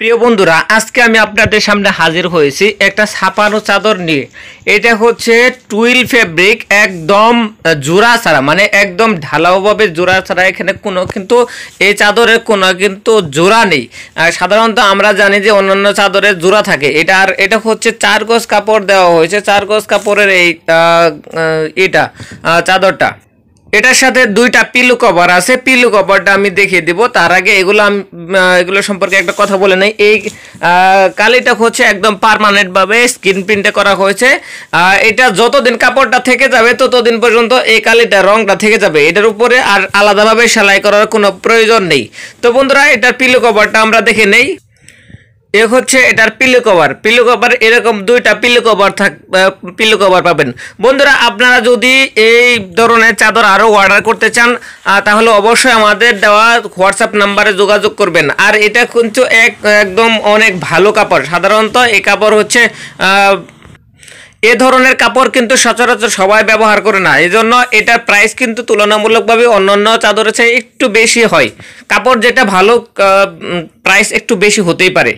প্রিয় বন্ধুরা, আজকে আমি আপনাদের সামনে হাজির হয়েছি একটা ছাপানো চাদর নিয়ে। এটা হচ্ছে টুইল ফেব্রিক, একদম জোড়া ছাড়া, মানে একদম ঢালাওভাবে জোড়া ছাড়া। এখানে কোনো কিন্তু এই চাদরের কোনো কিন্তু জোড়া নেই। সাধারণত আমরা জানি যে অন্যান্য চাদরের জোড়া থাকে। এটা হচ্ছে 4 গজ কাপড় দেওয়া হয়েছে। 4 গজ কাপড়ের এই চাদরটা, এটার সাথে 2টা পিলো কভার আছে। পিলো কভারটা আমি দেখিয়ে দিব। তার আগে এগুলো সম্পর্কে একটা কথা বলে নেই। এই কালিটা হচ্ছে একদম পার্মানেন্ট ভাবে স্ক্রিন প্রিন্টে করা হয়েছে। এটা যতদিন কাপড়টা থেকে যাবে ততদিন পর্যন্ত এই কালিটা রংটা থেকে যাবে। এটার উপরে আর আলাদাভাবে সেলাই করার কোনো প্রয়োজন নেই। তো বন্ধুরা, এটার পিলো কভারটা আমরা দেখে নেই। এ হচ্ছে এটার পিলো কভার এরকম 2টা পিলো কভার পাবেন। বন্ধুরা, আপনারা যদি এই ধরনের চাদর আরও অর্ডার করতে চান তাহলে অবশ্যই আমাদের দেওয়া হোয়াটসঅ্যাপ নাম্বারে যোগাযোগ করবেন। আর এটা কিন্তু একদম অনেক ভালো কাপড়। সাধারণত এই কাপড় হচ্ছে এ ধরনের কাপড় কিন্তু সচরাচর সবাই ব্যবহার করে না। এই জন্য এটার প্রাইস কিন্তু তুলনামূলকভাবে অন্যান্য চাদরের চেয়ে একটু বেশি হয়। কাপড় যেটা ভালো, প্রাইস একটু বেশি হতেই পারে।